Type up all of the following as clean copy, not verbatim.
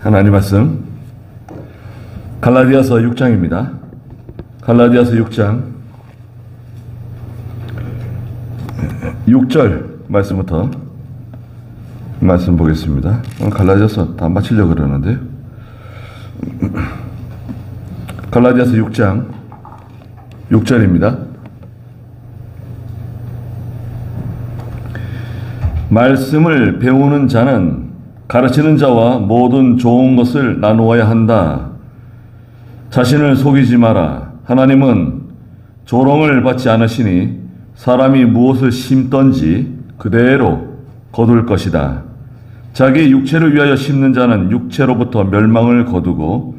하나님 말씀 갈라디아서 6장입니다. 갈라디아서 6장 6절 말씀부터 말씀 보겠습니다. 갈라디아서 다 마치려고 그러는데요. 갈라디아서 6장 6절입니다. 말씀을 배우는 자는 가르치는 자와 모든 좋은 것을 나누어야 한다. 자신을 속이지 마라. 하나님은 조롱을 받지 않으시니 사람이 무엇을 심든지 그대로 거둘 것이다. 자기 육체를 위하여 심는 자는 육체로부터 멸망을 거두고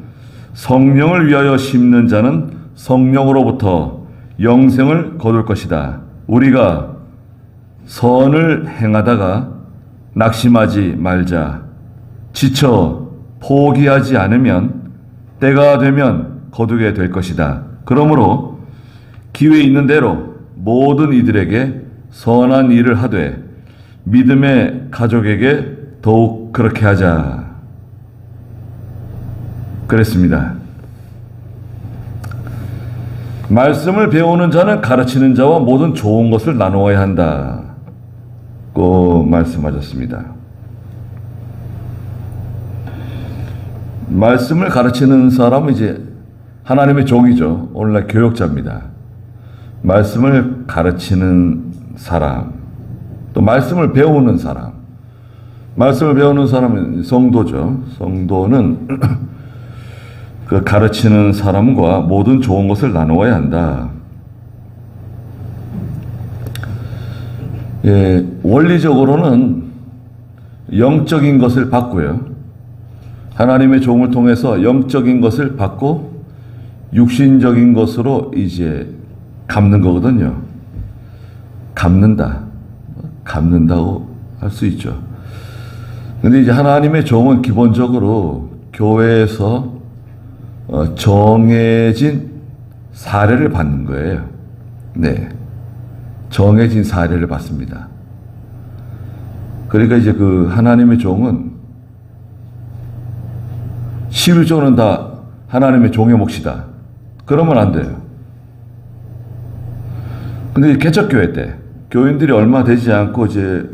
성령을 위하여 심는 자는 성령으로부터 영생을 거둘 것이다. 우리가 선을 행하다가 낙심하지 말자. 지쳐 포기하지 않으면 때가 되면 거두게 될 것이다. 그러므로 기회 있는 대로 모든 이들에게 선한 일을 하되 믿음의 가족에게 더욱 그렇게 하자. 그랬습니다. 말씀을 배우는 자는 가르치는 자와 모든 좋은 것을 나누어야 한다. 고 말씀하셨습니다. 말씀을 가르치는 사람은 이제 하나님의 종이죠. 오늘날 교역자입니다. 말씀을 가르치는 사람, 또 말씀을 배우는 사람. 말씀을 배우는 사람은 성도죠. 성도는 그 가르치는 사람과 모든 좋은 것을 나누어야 한다. 예, 원리적으로는 영적인 것을 받고요. 하나님의 종을 통해서 영적인 것을 받고 육신적인 것으로 이제 갚는 거거든요. 갚는다고 할 수 있죠. 근데 이제 하나님의 종은 기본적으로 교회에서 정해진 사례를 받는 거예요. 네. 정해진 사례를 받습니다. 그러니까 이제 그 하나님의 종은 11조는 다 하나님의 종의 몫이다. 그러면 안 돼요. 근데 개척교회 때 교인들이 얼마 되지 않고 이제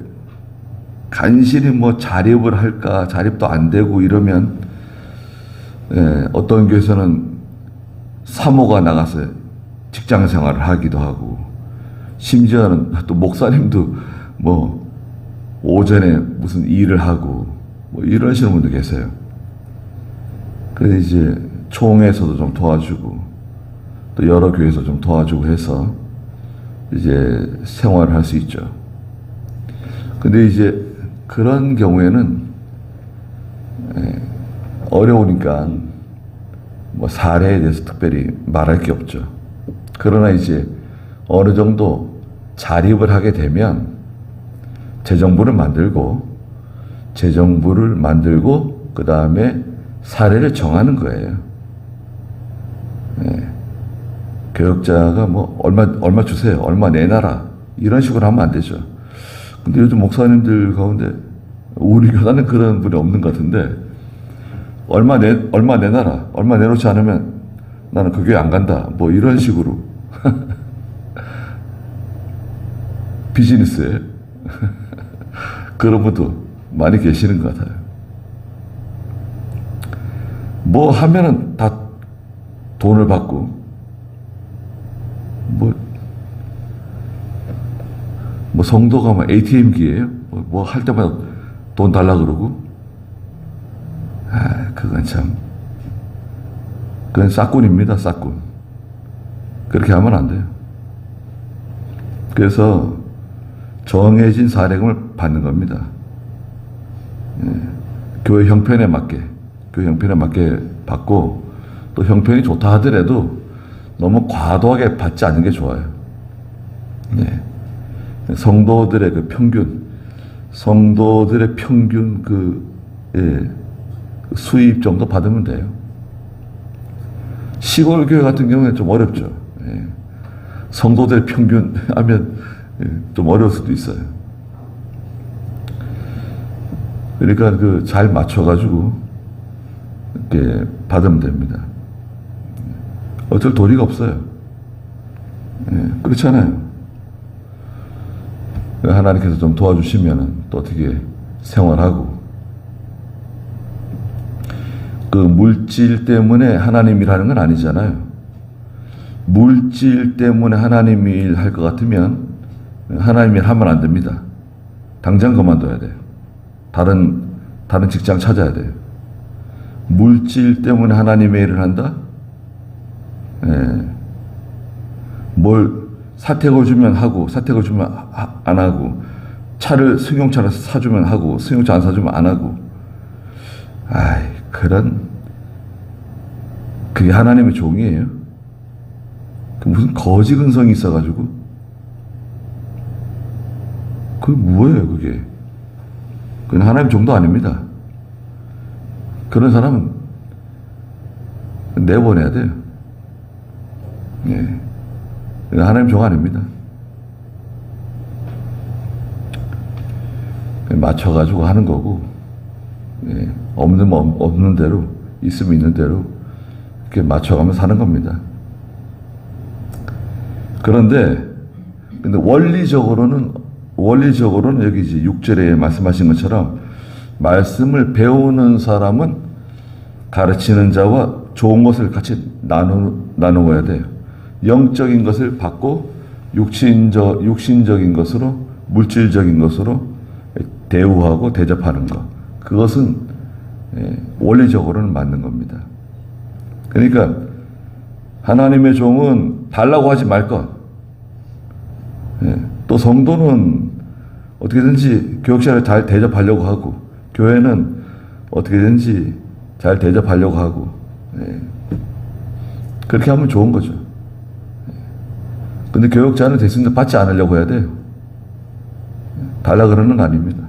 간신히 뭐 자립을 할까, 자립도 안 되고 이러면 어떤 교회에서는 사모가 나가서 직장 생활을 하기도 하고, 심지어는 또 목사님도 뭐 오전에 무슨 일을 하고 뭐 이러시는 분도 계세요. 그래서 이제 총회에서도 좀 도와주고 또 여러 교회에서 좀 도와주고 해서 이제 생활을 할 수 있죠. 근데 이제 그런 경우에는 어려우니까 뭐 사례에 대해서 특별히 말할 게 없죠. 그러나 이제 어느 정도 자립을 하게 되면 재정부를 만들고 그 다음에 사례를 정하는 거예요. 네. 교역자가 뭐 얼마 주세요, 얼마 내놔라 이런 식으로 하면 안 되죠. 근데 요즘 목사님들 가운데 우리 교단은 그런 분이 없는 것 같은데 얼마 내놔라, 얼마 내놓지 않으면 나는 그 교회 안 간다 뭐 이런 식으로 비즈니스에 그런 분도 많이 계시는 것 같아요. 뭐 하면은 다 돈을 받고 뭐 성도가 막 ATM기예요. 뭐 할 때마다 돈 달라 그러고. 그건 싹군입니다, 싹군. 그렇게 하면 안 돼요. 그래서 정해진 사례금을 받는 겁니다. 교회 형편에 맞게 받고, 또 형편이 좋다 하더라도 너무 과도하게 받지 않는 게 좋아요. 네. 성도들의 평균 수입 정도 받으면 돼요. 시골 교회 같은 경우에 좀 어렵죠. 성도들 평균 하면 좀 어려울 수도 있어요. 그러니까 그 잘 맞춰가지고 이렇게 받으면 됩니다. 어쩔 도리가 없어요. 예, 그렇잖아요. 하나님께서 좀 도와주시면 또 어떻게 생활하고, 그 물질 때문에 하나님 일하는 건 아니잖아요. 물질 때문에 하나님 일 할 것 같으면 하나님 일 하면 안 됩니다. 당장 그만둬야 돼요. 다른 직장 찾아야 돼요. 물질 때문에 하나님의 일을 한다? 예. 뭘 사택을 주면 하고, 사택을 주면 안 하고, 승용차를 사주면 하고, 승용차 안 사주면 안 하고, 그게 하나님의 종이에요? 무슨 거지 근성이 있어가지고, 그게 뭐예요, 그게? 그건 하나님 종도 아닙니다. 그런 사람은 내보내야 돼요. 예. 하나님 종 아닙니다. 맞춰가지고 하는 거고, 예. 없는 대로, 있으면 있는 대로, 이렇게 맞춰가면 사는 겁니다. 근데 원리적으로는 여기 이제 6절에 말씀하신 것처럼, 말씀을 배우는 사람은 가르치는 자와 좋은 것을 같이 나누어야 돼요. 영적인 것을 받고 육신적인 것으로, 물질적인 것으로 대우하고 대접하는 것. 그것은 원리적으로는 맞는 겁니다. 그러니까 하나님의 종은 달라고 하지 말 것. 또 성도는 어떻게든지 교역자를 잘 대접하려고 하고, 교회는 어떻게든지 잘 대접하려고 하고, 그렇게 하면 좋은 거죠. 근데 교역자는 대신에 받지 않으려고 해야 돼요. 달라 그러는 거 아닙니다.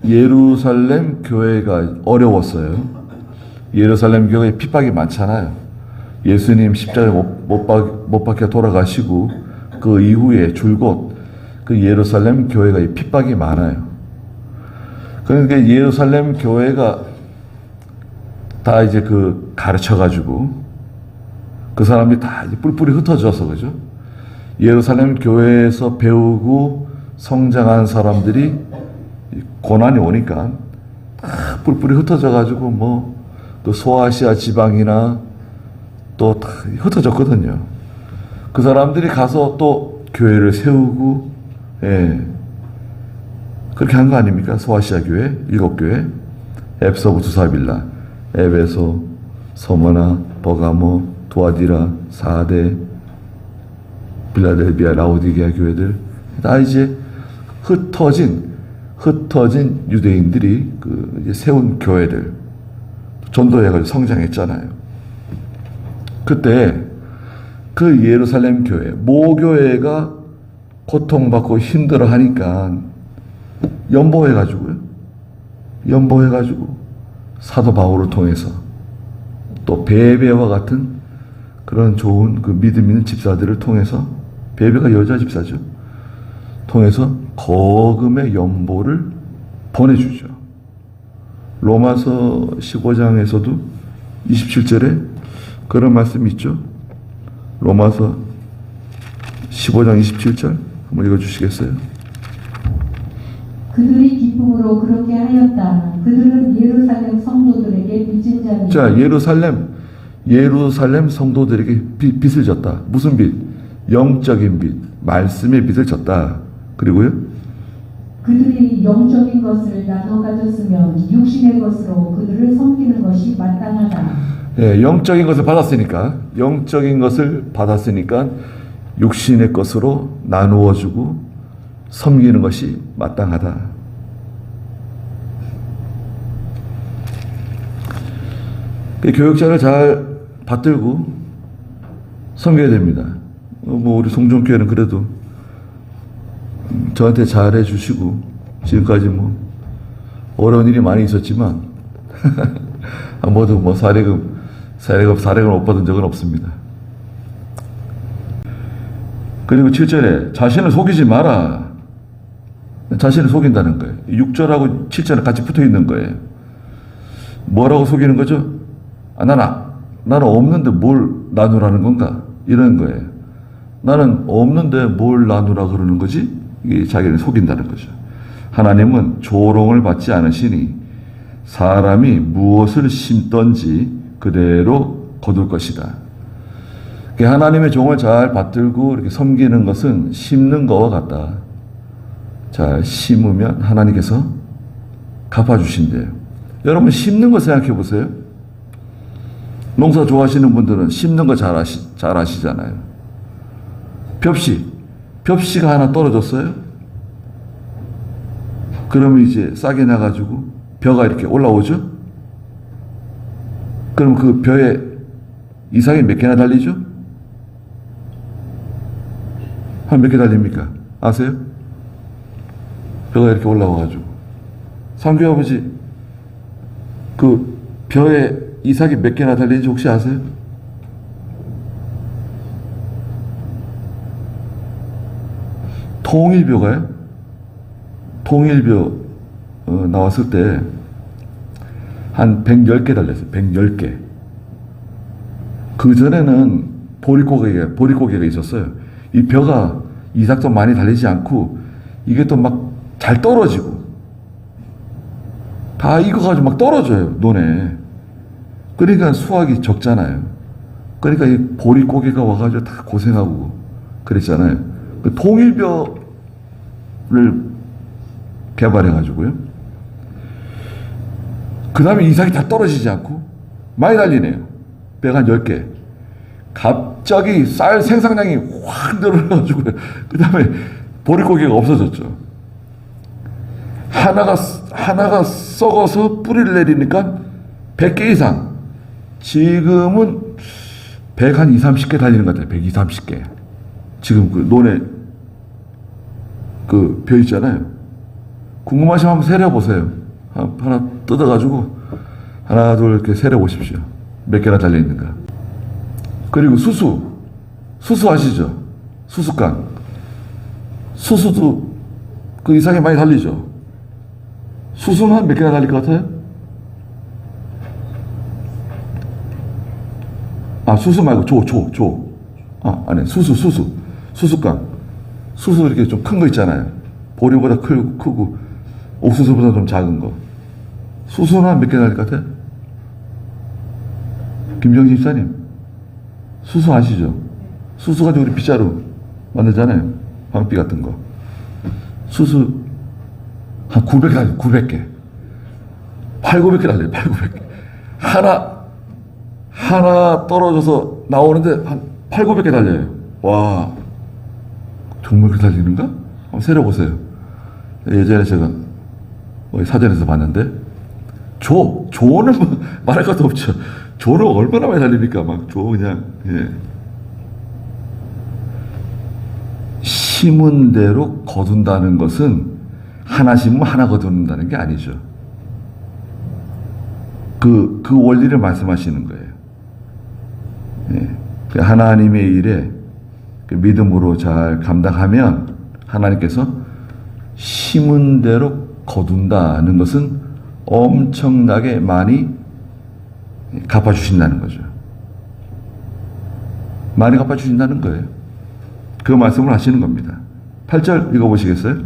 예루살렘 교회가 어려웠어요. 예루살렘 교회에 핍박이 많잖아요. 예수님 십자가에 못 박혀 돌아가시고 그 이후에 줄곧 그 예루살렘 교회가 핍박이 많아요. 그러니까 예루살렘 교회가 다 이제 가르쳐가지고 그 사람들이 다 이제 뿔뿔이 흩어져서, 그죠? 예루살렘 교회에서 배우고 성장한 사람들이 고난이 오니까 다 뿔뿔이 흩어져가지고 또 소아시아 지방이나 또 다 흩어졌거든요. 그 사람들이 가서 또 교회를 세우고, 그렇게 한 거 아닙니까? 소아시아 교회, 7교회, 에베소, 두사빌라, 에베소, 서머나, 버가모, 두아디라, 사데, 빌라델비아, 라오디게아 교회들 다 이제 흩어진 유대인들이 이제 세운 교회들, 전도해가지고 성장했잖아요. 그때 그 예루살렘 교회, 모교회가 고통받고 힘들어하니까 연보해가지고 사도 바울을 통해서 또 베베와 같은 그런 좋은 믿음 있는 집사들을 통해서, 베베가 여자 집사죠, 통해서 거금의 연보를 보내주죠. 로마서 15장에서도 27절에 그런 말씀이 있죠. 로마서 15장 27절 한번 읽어주시겠어요? 그들이 기쁨으로 그렇게 하였다. 그들은 예루살렘 성도들에게 빚진 자니. 자, 예루살렘 성도들에게 빚을 졌다. 무슨 빚? 영적인 빚, 말씀의 빚을 졌다. 그리고요? 그들이 영적인 것을 나눠 가졌으면 육신의 것으로 그들을 섬기는 것이 마땅하다. 영적인 것을 받았으니까 육신의 것으로 나누어주고 섬기는 것이 마땅하다. 교역자를 잘 받들고 섬겨야 됩니다. 우리 송정교회는 그래도 저한테 잘해 주시고, 지금까지 어려운 일이 많이 있었지만 한 번도 사례금 못 받은 적은 없습니다. 그리고 7절에 자신을 속이지 마라. 자신을 속인다는 거예요. 6절하고 7절은 같이 붙어 있는 거예요. 뭐라고 속이는 거죠? 나는 없는데 뭘 나누라는 건가? 이런 거예요. 나는 없는데 뭘 나누라 그러는 거지? 이게 자기를 속인다는 거죠. 하나님은 조롱을 받지 않으시니 사람이 무엇을 심던지 그대로 거둘 것이다. 하나님의 종을 잘 받들고 이렇게 섬기는 것은 심는 것과 같다. 잘 심으면 하나님께서 갚아주신대요. 여러분 심는 거 생각해 보세요. 농사 좋아하시는 분들은 심는 거 잘 아시잖아요. 벽시가 하나 떨어졌어요. 그러면 이제 싹이 나가지고 벼가 이렇게 올라오죠. 그럼 그 벼에 이삭이 몇 개나 달리죠? 한 몇 개 달립니까? 아세요? 벼가 이렇게 올라와가지고 상규 아버지 그 벼에 이삭이 몇 개나 달리는지 혹시 아세요? 통일벼가요? 통일벼 나왔을 때 한 110개 달렸어요. 110개. 그 전에는 보릿고개가 있었어요. 이 벼가 이삭도 많이 달리지 않고 이게 또 막 잘 떨어지고 다 익어가지고 막 떨어져요. 논에. 그러니까 수확이 적잖아요. 그러니까 이 보릿고개가 와가지고 다 고생하고 그랬잖아요. 그 통일벼를 개발해가지고요. 그 다음에 이삭이 다 떨어지지 않고 많이 달리네요. 배가 한 10개. 갑자기 쌀 생산량이 확 늘어나가지고 그 다음에 보릿고개가 없어졌죠. 하나가 썩어서 뿌리를 내리니까 100개 이상. 지금은 100 한 20, 30개 달리는 것 같아요. 120, 30개. 지금 그 논에 그 벼 있잖아요. 궁금하시면 한번 세려보세요. 하나 뜯어가지고 하나 둘 이렇게 세려보십시오. 몇 개나 달려있는가. 그리고 수수 아시죠? 수수깡. 수수도 그 이상이 많이 달리죠. 수수는 한 몇 개나 달릴 것 같아요? 수수 말고 조. 아니 수수깡. 수수 이렇게 좀 큰 거 있잖아요. 보리보다 크고 옥수수보다 좀 작은 거. 수수는 한 몇 개 달릴 것 같아요? 김정진 집사님, 수수 아시죠? 수수 가지고 우리 빗자루 만들잖아요. 방비 같은 거. 수수 한 900개 달려요. 900개. 800개 달려요. 900개. 하나 떨어져서 나오는데 한 900개 달려요. 와, 정말 그렇게 달리는가? 한번 세려보세요. 예전에 제가 사전에서 봤는데 조는 뭐 말할 것도 없죠. 조는 얼마나 많이 달립니까? 막 조 그냥 심은 대로 거둔다는 것은 하나 심으면 하나 거둔다는 게 아니죠. 그 원리를 말씀하시는 거예요. 하나님의 일에 믿음으로 잘 감당하면 하나님께서 심은 대로 거둔다는 것은 엄청나게 많이 갚아주신다는 거죠. 많이 갚아주신다는 거예요. 그 말씀을 하시는 겁니다. 8절 읽어보시겠어요?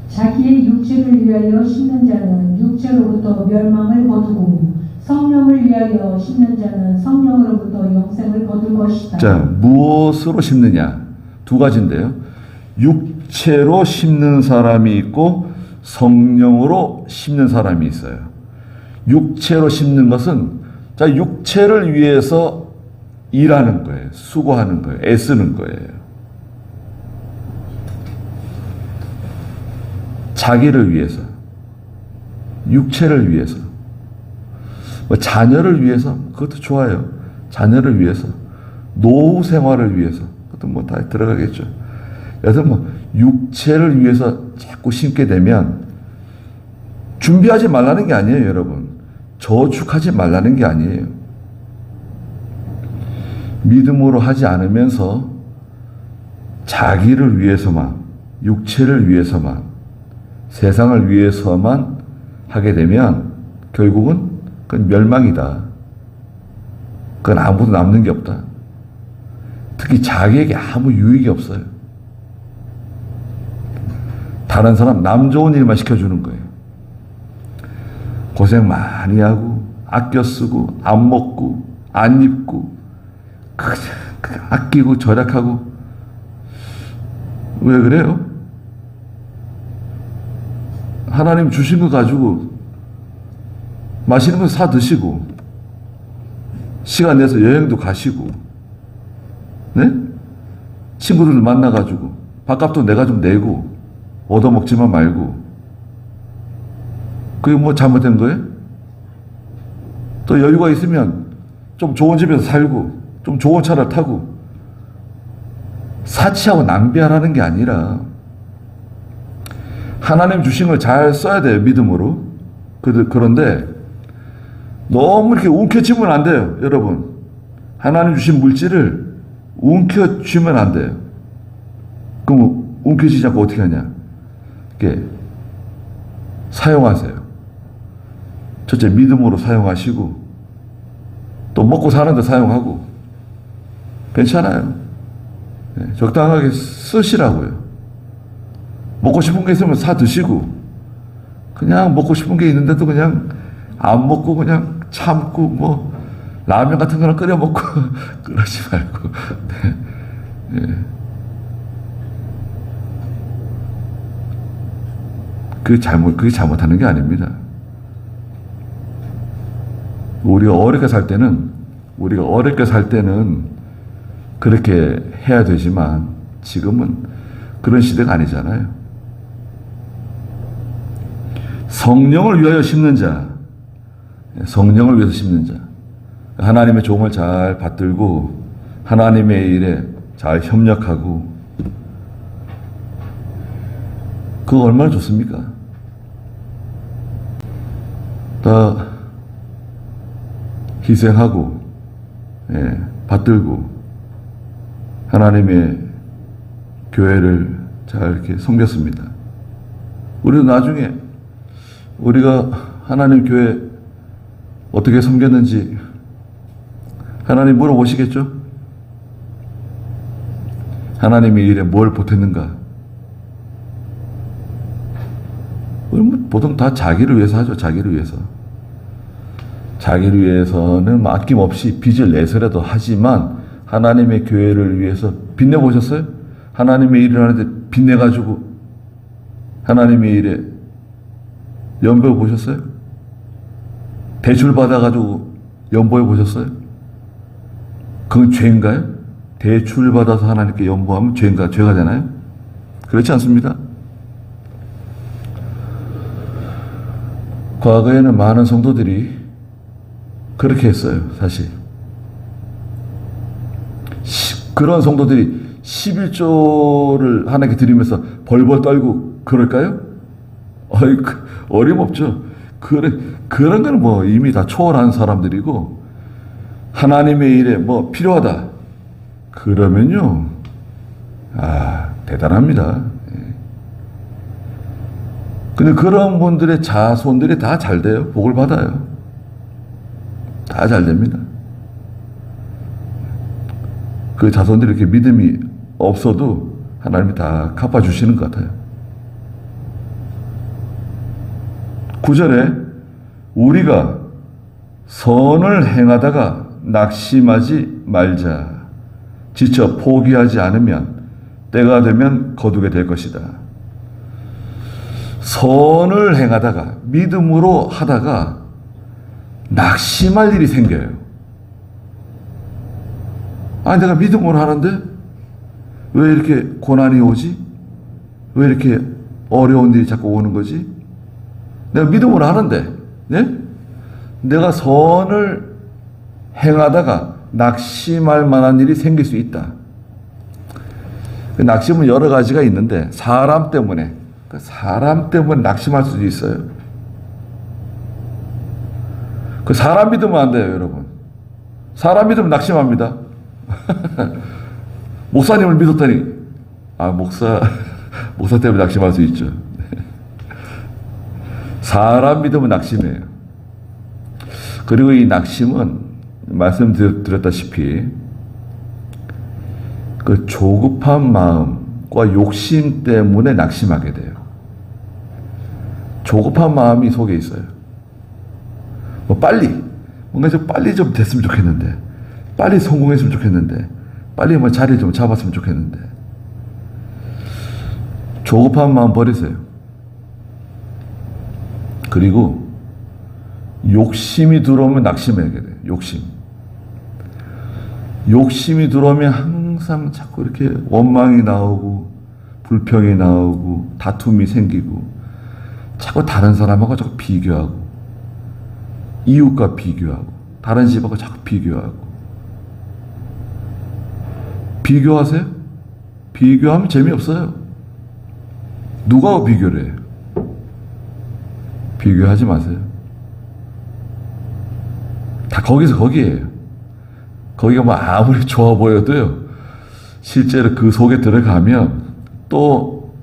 자기의 육체를 위하여 심는 자는 육체로부터 멸망을 거두고 성령을 위하여 심는 자는 성령으로부터 영생을 거둘 것이다. 자, 무엇으로 심느냐? 두 가지인데요. 육체로 심는 사람이 있고 성령으로 심는 사람이 있어요. 육체로 심는 것은 육체를 위해서 일하는 거예요. 수고하는 거예요. 애쓰는 거예요. 자기를 위해서, 육체를 위해서, 자녀를 위해서, 그것도 좋아요. 자녀를 위해서, 노후 생활을 위해서, 그것도 다 들어가겠죠. 그래서 육체를 위해서 자꾸 심게 되면 준비하지 말라는 게 아니에요, 여러분. 저축하지 말라는 게 아니에요. 믿음으로 하지 않으면서 자기를 위해서만 육체를 위해서만, 세상을 위해서만 하게 되면 결국은 그건 멸망이다. 그건 아무도 남는 게 없다. 특히 자기에게 아무 유익이 없어요. 다른 사람 남 좋은 일만 시켜주는 거예요. 고생 많이 하고 아껴 쓰고 안 먹고 안 입고 아끼고 절약하고. 왜 그래요? 하나님 주신 거 가지고 맛있는 거 사 드시고 시간 내서 여행도 가시고, 네? 친구들을 만나가지고 밥값도 내가 좀 내고 얻어먹지만 말고. 그게 뭐 잘못된 거예요? 또 여유가 있으면 좀 좋은 집에서 살고 좀 좋은 차를 타고. 사치하고 낭비하라는 게 아니라 하나님 주신 걸 잘 써야 돼요, 믿음으로. 그런데 너무 이렇게 움켜쥐면 안 돼요, 여러분. 하나님 주신 물질을 움켜쥐면 안 돼요. 그럼 움켜쥐지 않고 어떻게 하냐? 이렇게 사용하세요. 첫째, 믿음으로 사용하시고 또 먹고 사는데 사용하고. 괜찮아요. 네, 적당하게 쓰시라고요. 먹고 싶은 게 있으면 사 드시고, 그냥 먹고 싶은 게 있는데도 그냥 안 먹고 그냥 참고 뭐 라면 같은 거는 끓여 먹고 그러지 말고. 네. 네. 그게 잘못하는 게 아닙니다. 우리가 어렵게 살 때는 그렇게 해야 되지만 지금은 그런 시대가 아니잖아요. 성령을 위하여 심는 자, 성령을 위해서 심는 자, 하나님의 종을 잘 받들고 하나님의 일에 잘 협력하고, 그거 얼마나 좋습니까? 다 희생하고, 예, 받들고 하나님의 교회를 잘 이렇게 섬겼습니다. 우리도 나중에 우리가 하나님 교회 어떻게 섬겼는지 하나님 물어보시겠죠? 하나님의 일에 뭘 보탰는가? 보통 다 자기를 위해서 하죠. 자기를 위해서. 자기를 위해서는 아낌없이 빚을 내서라도 하지만 하나님의 교회를 위해서 빚내보셨어요? 하나님의 일을 하는데 빚내가지고 하나님의 일에 연보해 보셨어요? 대출 받아가지고 연보해 보셨어요? 그건 죄인가요? 대출 받아서 하나님께 연보하면 죄가 되나요? 그렇지 않습니다. 과거에는 많은 성도들이 그렇게 했어요, 사실. 그런 성도들이 11조를 하나님께 드리면서 벌벌 떨고 그럴까요? 어림없죠. 그런 건 뭐 이미 다 초월한 사람들이고, 하나님의 일에 뭐 필요하다 그러면요, 대단합니다. 근데 그런 분들의 자손들이 다 잘 돼요. 복을 받아요. 다 잘 됩니다. 그 자손들이 이렇게 믿음이 없어도 하나님이 다 갚아주시는 것 같아요. 9절에 우리가 선을 행하다가 낙심하지 말자. 지쳐 포기하지 않으면 때가 되면 거두게 될 것이다. 선을 행하다가, 믿음으로 하다가 낙심할 일이 생겨요. 내가 믿음으로 하는데 왜 이렇게 고난이 오지? 왜 이렇게 어려운 일이 자꾸 오는 거지? 내가 믿음으로 하는데, 네? 내가 선을 행하다가 낙심할 만한 일이 생길 수 있다. 그 낙심은 여러 가지가 있는데 사람 때문에 낙심할 수도 있어요. 그 사람 믿으면 안 돼요, 여러분. 사람 믿으면 낙심합니다. 목사님을 믿었더니 목사 목사 때문에 낙심할 수 있죠. 사람 믿으면 낙심해요. 그리고 이 낙심은 말씀드렸다시피 그 조급한 마음과 욕심 때문에 낙심하게 돼요. 조급한 마음이 속에 있어요. 뭐 뭔가 좀 빨리 좀 됐으면 좋겠는데, 빨리 성공했으면 좋겠는데, 빨리 뭐 자리 좀 잡았으면 좋겠는데. 조급한 마음 버리세요. 그리고 욕심이 들어오면 낙심하게 돼요. 욕심이 들어오면 항상 자꾸 이렇게 원망이 나오고 불평이 나오고 다툼이 생기고 자꾸 다른 사람하고 자꾸 비교하고 이웃과 비교하고 다른 집하고 자꾸 비교하고. 비교하세요? 비교하면 재미없어요. 누가 비교를 해요? 비교하지 마세요. 다 거기에요. 거기가 뭐 아무리 좋아 보여도요, 실제로 그 속에 들어가면 또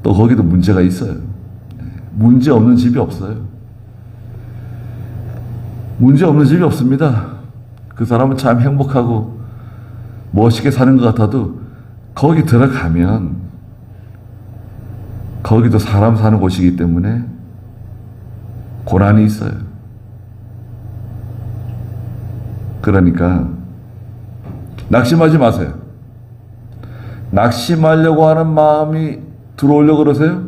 거기도 문제가 있어요. 문제 없는 집이 없어요. 문제 없는 집이 없습니다. 그 사람은 참 행복하고 멋있게 사는 것 같아도 거기 들어가면 거기도 사람 사는 곳이기 때문에 고난이 있어요. 그러니까 낙심하지 마세요. 낙심하려고 하는 마음이 들어오려고 그러세요?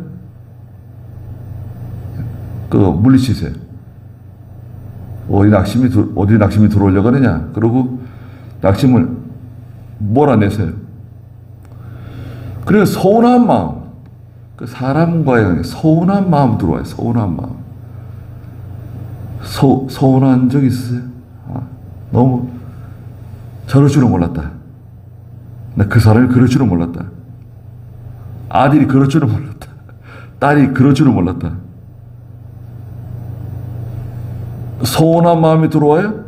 물리치세요. 어디 낙심이 들어오려고 하느냐? 그러고 낙심을 몰아내세요. 그리고 서운한 마음, 그 사람과의 서운한 마음 들어와요. 서운한 마음. 서운한 적 있으세요? 너무 저럴 줄은 몰랐다. 나 그 사람이 그럴 줄은 몰랐다. 아들이 그럴 줄은 몰랐다. 딸이 그럴 줄은 몰랐다. 서운한 마음이 들어와요?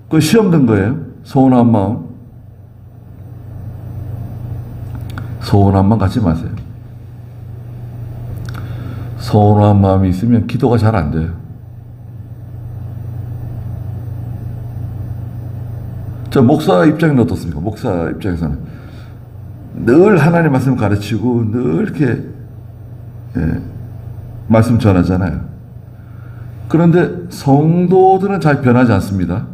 그 시험 든 거예요. 서운한 마음. 서운한 마음 갖지 마세요. 서운한 마음이 있으면 기도가 잘 안 돼요. 저 목사 입장은 어떻습니까? 목사 입장에서는 늘 하나님 말씀 가르치고 늘 이렇게 말씀 전하잖아요. 그런데 성도들은 잘 변하지 않습니다.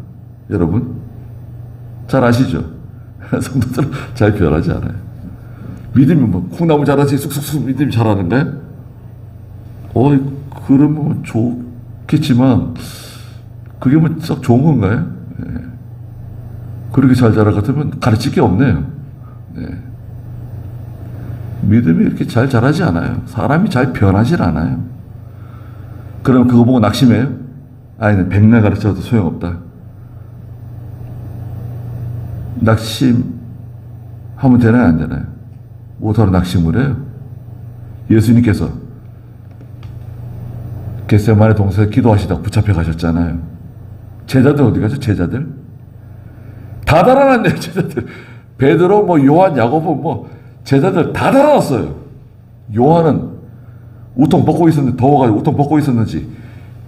여러분 잘 아시죠? 성도들은 잘 변하지 않아요. 믿음이 뭐 콩나물 자라지 쑥쑥쑥 믿음이 자라는데 그러면 좋겠지만 그게 뭐 썩 좋은 건가요? 그렇게 잘 자랄 것 같으면 가르칠 게 없네요. 믿음이 이렇게 잘 자라지 않아요. 사람이 잘 변하질 않아요. 그럼 그거 보고 낙심해요? 아니, 백날 가르쳐도 소용없다. 낙심하면 되나요, 안 되나요? 뭐하러 낙심을 해요? 예수님께서 겟세마네 동산에서 기도하시다가 붙잡혀 가셨잖아요. 제자들 어디 가죠? 제자들? 다 달아났네요, 제자들. 베드로, 요한, 야고보, 제자들 다 달아났어요. 요한은 우통 벗고 있었는데, 더워가지고 우통 벗고 있었는지,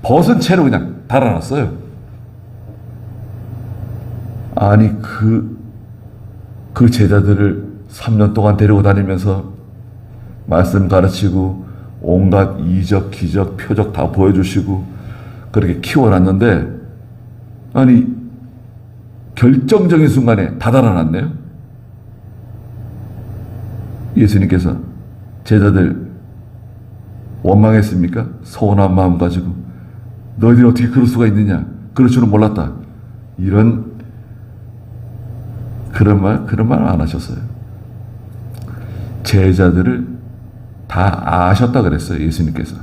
벗은 채로 그냥 달아났어요. 아니, 그 제자들을 3년 동안 데리고 다니면서 말씀 가르치고, 온갖 이적, 기적, 표적 다 보여주시고, 그렇게 키워놨는데, 아니, 결정적인 순간에 다 달아났네요. 예수님께서 제자들 원망했습니까? 서운한 마음 가지고 너희들이 어떻게 그럴 수가 있느냐? 그럴 줄은 몰랐다. 그런 말 안 하셨어요. 제자들을 다 아셨다 그랬어요. 예수님께서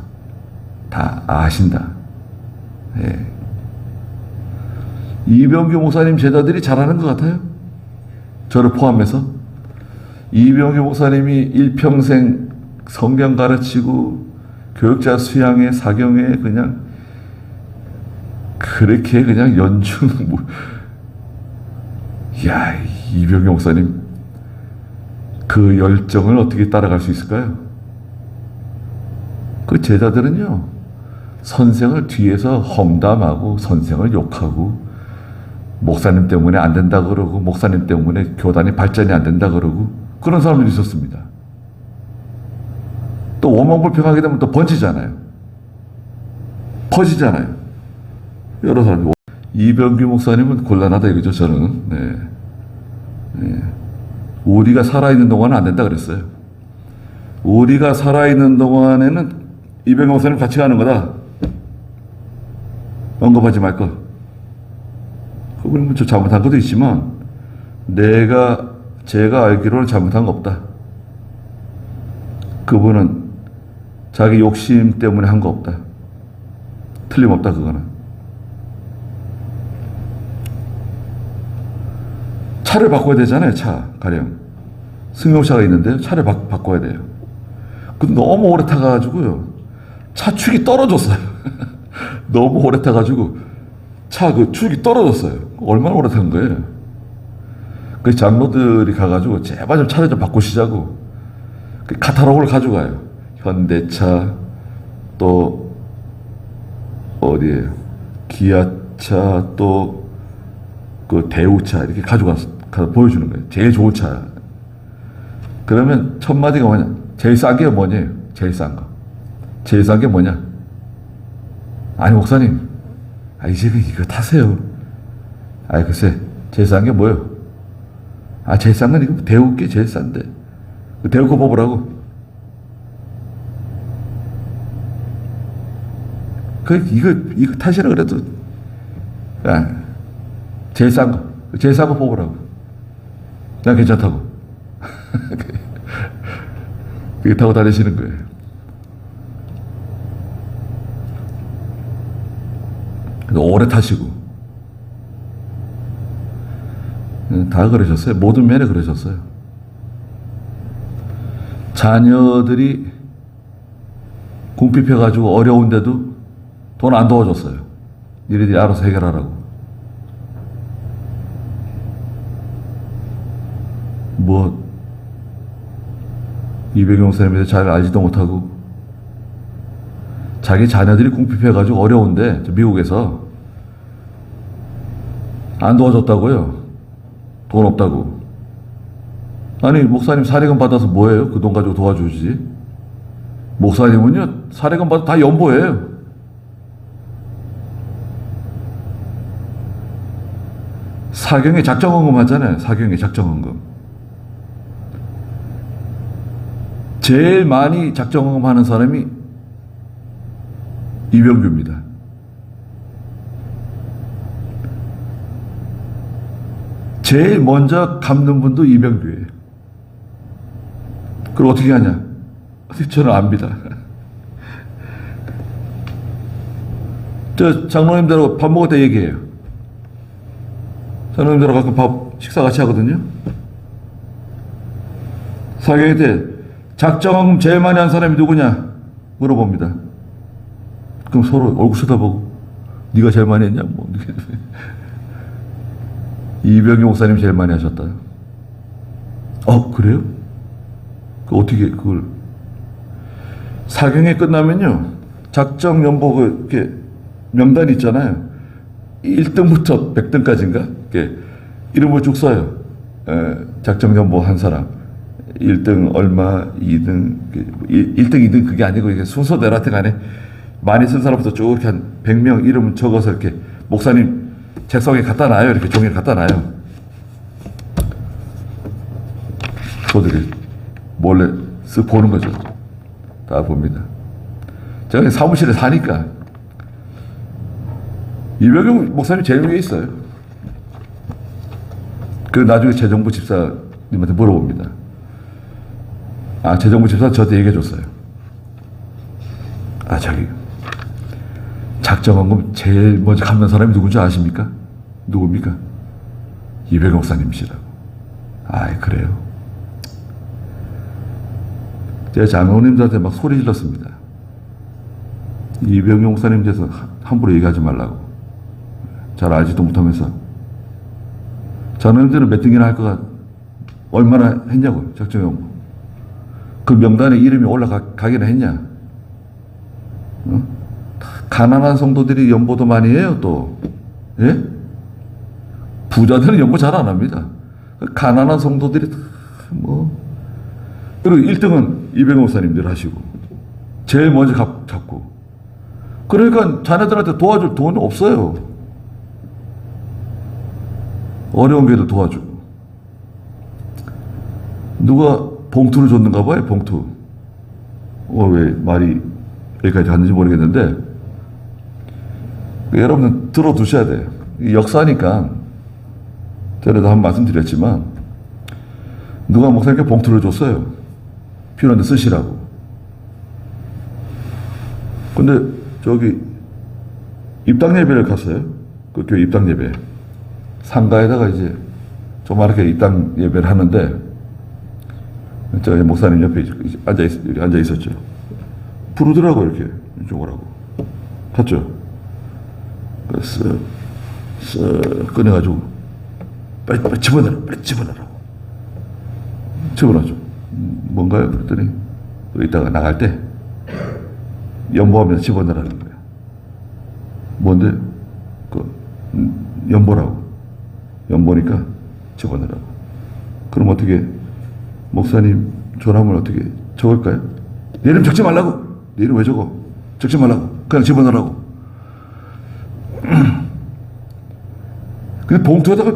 다 아신다. 이병규 목사님 제자들이 잘하는 것 같아요. 저를 포함해서. 이병규 목사님이 일평생 성경 가르치고 교육자 수양회, 사경회에 그냥 그렇게 그냥 이병규 목사님 그 열정을 어떻게 따라갈 수 있을까요? 그 제자들은요, 선생을 뒤에서 험담하고 선생을 욕하고 목사님 때문에 안 된다 그러고 목사님 때문에 교단이 발전이 안 된다 그러고 그런 사람들이 있었습니다. 또 오만불평하게 되면 또 번지잖아요. 퍼지잖아요. 여러 사람이. 이병규 목사님은 곤란하다 이거죠, 저는. 네. 네. 우리가 살아있는 동안은 안 된다 그랬어요. 우리가 살아있는 동안에는 이병규 목사님 같이 가는 거다. 언급하지 말 거. 그분은 저 잘못한 것도 있지만 제가 알기로는 잘못한 거 없다. 그분은 자기 욕심 때문에 한 거 없다. 틀림없다 그거는. 차를 바꿔야 되잖아요. 차 가령 승용차가 있는데 차를 바꿔야 돼요. 근데 너무 오래 타가지고요, 차 축이 떨어졌어요. 너무 오래 타가지고 차 그 축이 떨어졌어요. 얼마나 오래 탄 거예요. 그 장로들이 가가지고 제발 좀 차를 좀 바꾸시자고 그 카탈로그를 가져가요. 현대차, 또 어디에요, 기아차, 또 그 대우차 이렇게 가져가서 보여주는 거예요. 제일 좋은 차. 그러면 첫 마디가 뭐냐? 제일 싼 게 뭐냐요? 제일 싼 거. 제일 싼 게 뭐냐? 아니 목사님, 이제 이거 타세요. 글쎄, 제일 싼 게 뭐예요? 제일 싼 건 이거 대우 게 제일 싼데. 대우 거 뽑으라고. 이거 타시라 그래도, 제일 싼 거. 제일 싼 거 뽑으라고. 난 괜찮다고. 그게 타고 다니시는 거예요. 오래 타시고. 다 그러셨어요. 모든 면에 그러셨어요. 자녀들이 궁핍해가지고 어려운데도 돈 안 도와줬어요. 니네들이 알아서 해결하라고. 이병규 목사님에 대해서 잘 알지도 못하고 자기 자녀들이 궁핍해가지고 어려운데 미국에서 안 도와줬다고요. 돈 없다고. 아니 목사님 사례금 받아서 뭐예요? 그 돈 가지고 도와주지. 목사님은요 사례금 받아 다 연보예요. 사경에 작정헌금 하잖아요. 사경에 작정헌금. 제일 많이 작정헌금 하는 사람이 이병규입니다. 제일 먼저 갚는 분도 이병규예요. 그걸 어떻게 하냐? 저는 압니다. 저 장로님들하고 밥 먹을 때 얘기해요. 장로님들하고 가끔 식사 같이 하거든요. 사경회 때 작정헌금 제일 많이 한 사람이 누구냐? 물어봅니다. 그럼 서로 얼굴 쳐다보고 네가 제일 많이 했냐? 이병규 목사님 제일 많이 하셨다. 그래요? 어떻게 그걸 사경회 끝나면요 작정 연보 이렇게 명단이 있잖아요. 1등부터 100등까지인가? 이름을 쭉 써요. 작정 연보 한 사람. 1등 얼마, 2등, 1등, 2등 그게 아니고 이게 순서대로 하여튼 간에 많이 쓴 사람부터 쭉 이렇게 한 100명 이름 적어서 이렇게 목사님 책상에 갖다 놔요. 이렇게 종이를 갖다 놔요. 저들이 몰래 쓱 보는 거죠. 다 봅니다. 제가 사무실에 사니까 이병규 목사님 제일 위에 있어요. 그리고 나중에 재정부 집사님한테 물어봅니다. 재정부 집사 저한테 얘기해 줬어요. 작정헌금 제일 먼저 갚는 사람이 누군지 아십니까? 누굽니까? 이병규 목사님이시라고. 그래요? 제가 장로님들한테 막 소리 질렀습니다. 이병규 목사님 대해서 함부로 얘기하지 말라고. 잘 알지도 못하면서. 장로님들은 몇 등이나 할 거가 얼마나 했냐고, 작정연보. 그 명단에 이름이 올라가기나 했냐? 어? 가난한 성도들이 연보도 많이 해요, 또. 예? 부자들은 연보 잘 안 합니다. 가난한 성도들이 다 뭐. 그리고 1등은 이병호 목사님들 하시고, 제일 먼저 잡고. 그러니까 자네들한테 도와줄 돈 없어요. 어려운 게도 도와주고. 누가 봉투를 줬는가 봐요, 봉투. 왜 말이 여기까지 갔는지 모르겠는데, 여러분은 들어두셔야 돼요. 역사니까, 전에도 한 말씀 드렸지만, 누가 목사님께 봉투를 줬어요. 필요한데 쓰시라고. 근데, 저기, 입당 예배를 갔어요. 그 교회 입당 예배. 상가에다가 이제, 조그맣게 입당 예배를 하는데, 저 목사님 옆에 앉아 있었죠. 부르더라고, 이렇게. 이쪽으로 하고. 갔죠? 그래서, 쓱 꺼내가지고, 빨리 집어넣으라, 빨리 집어넣으라고. 집어넣죠. 뭔가요? 그랬더니, 이따가 나갈 때, 연보하면서 집어넣으라는 거예요. 뭔데? 연보라고. 연보니까 집어넣으라고. 그럼 어떻게, 목사님 전화문을 어떻게 적을까요? 내 이름 적지 말라고. 내 이름 왜 적어? 적지 말라고. 그냥 집어넣으라고. 근데 봉투에다가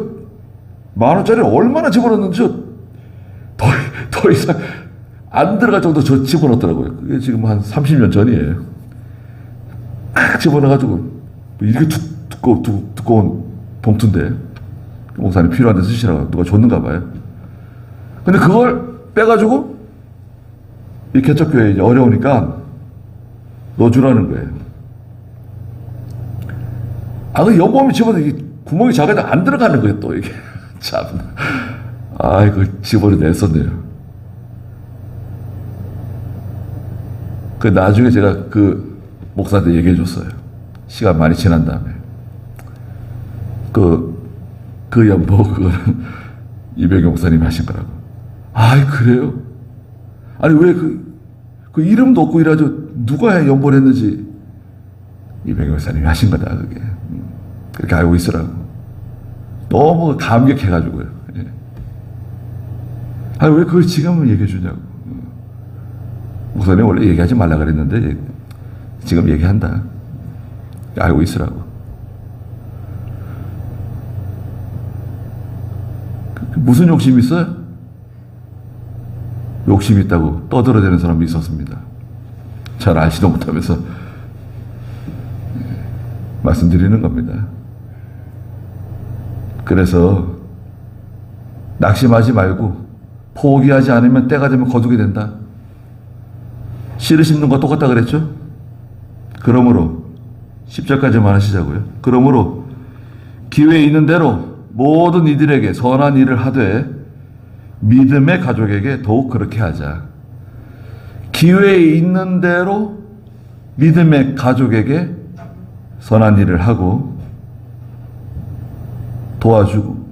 10,000원짜리 얼마나 집어넣는지 더 이상 안 들어갈 정도 저 집어넣더라고요. 그게 지금 한 30년 전이에요. 딱 집어넣어가지고 이렇게 두꺼운 봉투인데 목사님 필요한 데 쓰시라고 누가 줬는가 봐요. 근데 그걸 빼가지고 이 개척교회 이제 어려우니까 넣어주라는 거예요. 그 연보험이 집어넣어 구멍이 작아서 안 들어가는 거예요, 또 이게. 참. 이거 집어넣었네요. 그 나중에 제가 그 목사한테 얘기해 줬어요. 시간 많이 지난 다음에. 그 연보, 그거는 이병호 목사님이 하신 거라고. 그래요? 아니, 왜 그 이름도 없고 이래가지고 누가 연보를 했는지 이병호 목사님이 하신 거다, 그게. 그렇게 알고 있으라고. 너무 감격해가지고요. 예. 왜 그걸 지금은 얘기해 주냐고. 목사님 원래 얘기하지 말라 그랬는데 지금 얘기한다. 알고 있으라고. 무슨 욕심이 있어요? 욕심 있다고 떠들어대는 사람이 있었습니다. 잘 알지도 못하면서 말씀드리는 겁니다. 그래서 낙심하지 말고 포기하지 않으면 때가 되면 거두게 된다. 씨를 심는 거 똑같다 그랬죠? 그러므로 10절까지만 하시자고요. 그러므로 기회에 있는 대로 모든 이들에게 선한 일을 하되 믿음의 가족에게 더욱 그렇게 하자. 기회에 있는 대로 믿음의 가족에게 선한 일을 하고 도와주고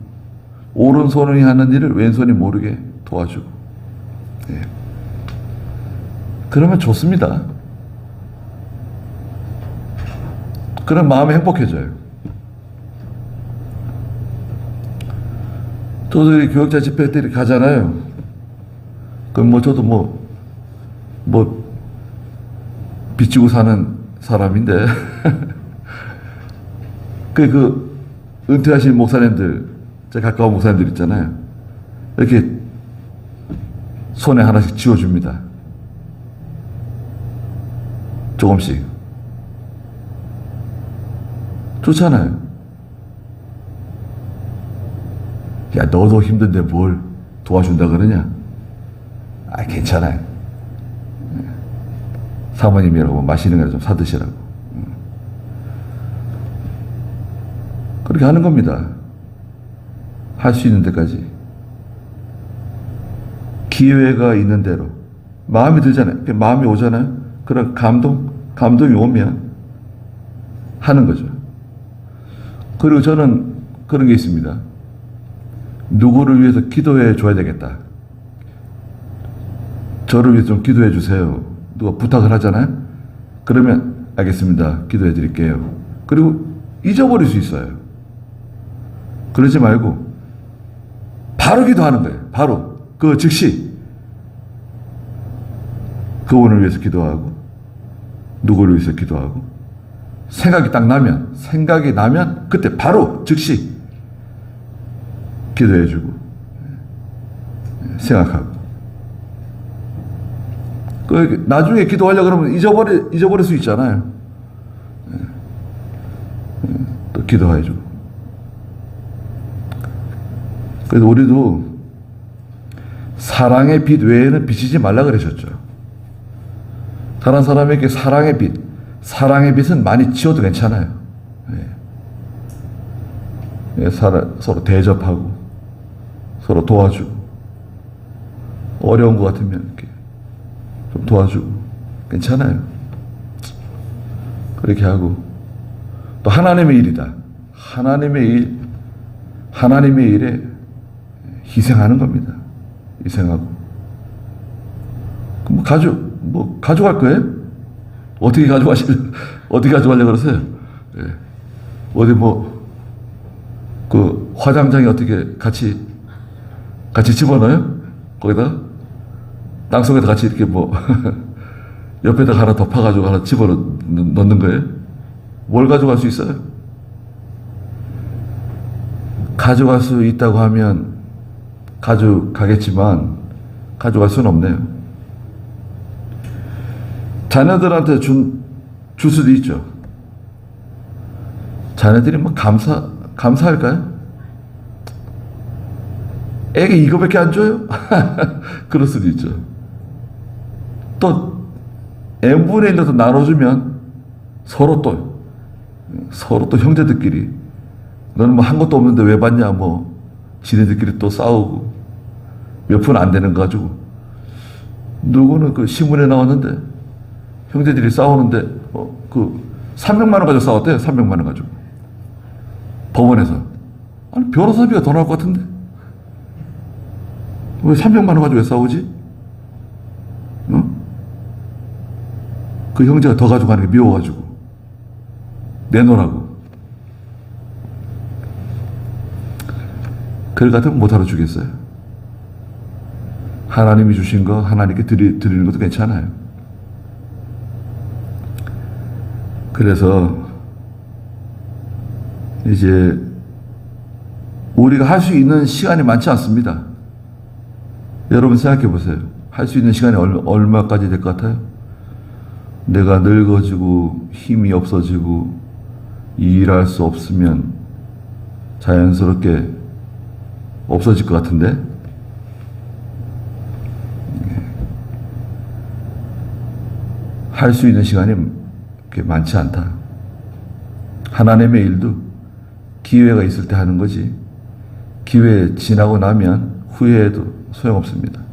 오른손이 하는 일을 왼손이 모르게 도와주고. 예. 그러면 좋습니다. 그럼 마음이 행복해져요. 저도 교역자 집회 때 가잖아요. 그럼 저도 빚지고 사는 사람인데 그 은퇴하신 목사님들, 제 가까운 목사님들 있잖아요. 이렇게 손에 하나씩 쥐어줍니다. 조금씩. 좋잖아요. 야, 너도 힘든데 뭘 도와준다 그러냐? 괜찮아요. 사모님이라고 맛있는 거 좀 사드시라고. 그렇게 하는 겁니다. 할 수 있는 데까지. 기회가 있는 대로. 마음이 들잖아요. 마음이 오잖아요. 그런 감동이 오면 하는 거죠. 그리고 저는 그런 게 있습니다. 누구를 위해서 기도해 줘야 되겠다. 저를 위해 좀 기도해 주세요. 누가 부탁을 하잖아요. 그러면 알겠습니다. 기도해 드릴게요. 그리고 잊어버릴 수 있어요. 그러지 말고 바로 기도하는 거예요. 바로 그 즉시 그분을 위해서 기도하고 누구를 위해서 기도하고 생각이 나면 그때 바로 즉시 기도해 주고 생각하고 그 나중에 기도하려고 그러면 잊어버릴 수 있잖아요. 또 기도해 주고 그래서 우리도 사랑의 빛 외에는 비치지 말라 그러셨죠. 다른 사람에게 사랑의 빛은 많이 지어도 괜찮아요. 서로 대접하고 서로 도와주고 어려운 것 같으면 이렇게 좀 도와주고 괜찮아요. 그렇게 하고 또 하나님의 일이다. 하나님의 일에 희생하는 겁니다. 희생하고 그럼 가져갈 거예요? 어떻게 가져가려고 그러세요? 예. 어디 그 화장장에 어떻게 같이 집어넣어요? 거기다 땅속에다 같이 이렇게 옆에다가 하나 덮어가지고 하나 집어넣는 거예요? 뭘 가져갈 수 있어요? 가져갈 수 있다고 하면 가져가겠지만 가져갈 수는 없네요. 자녀들한테 줄 수도 있죠. 자녀들이 감사할까요? 애기 이거밖에 안 줘요? 그럴 수도 있죠. 또 n분의 1로 더 나눠주면 서로 또 형제들끼리 너는 한 것도 없는데 왜 받냐 지네들끼리 또 싸우고 몇 푼 안 되는 거 가지고 누구는 그 신문에 나왔는데 형제들이 싸우는데 300만 원 가지고 싸웠대요. 300만 원 가지고 법원에서. 아니 변호사비가 더 나올 것 같은데 왜 300만 원 가지고 왜 싸우지? 그 형제가 더 가져가는 게 미워가지고 내놓으라고. 그럴 것 같으면 못하러 주겠어요. 하나님이 주신 거 하나님께 드리는 것도 괜찮아요. 그래서 이제 우리가 할 수 있는 시간이 많지 않습니다. 여러분 생각해 보세요. 할 수 있는 시간이 얼마까지 될 것 같아요? 내가 늙어지고 힘이 없어지고 일할 수 없으면 자연스럽게 없어질 것 같은데 할 수 있는 시간이 그렇게 많지 않다. 하나님의 일도 기회가 있을 때 하는 거지 기회 지나고 나면 후회해도 소용없습니다.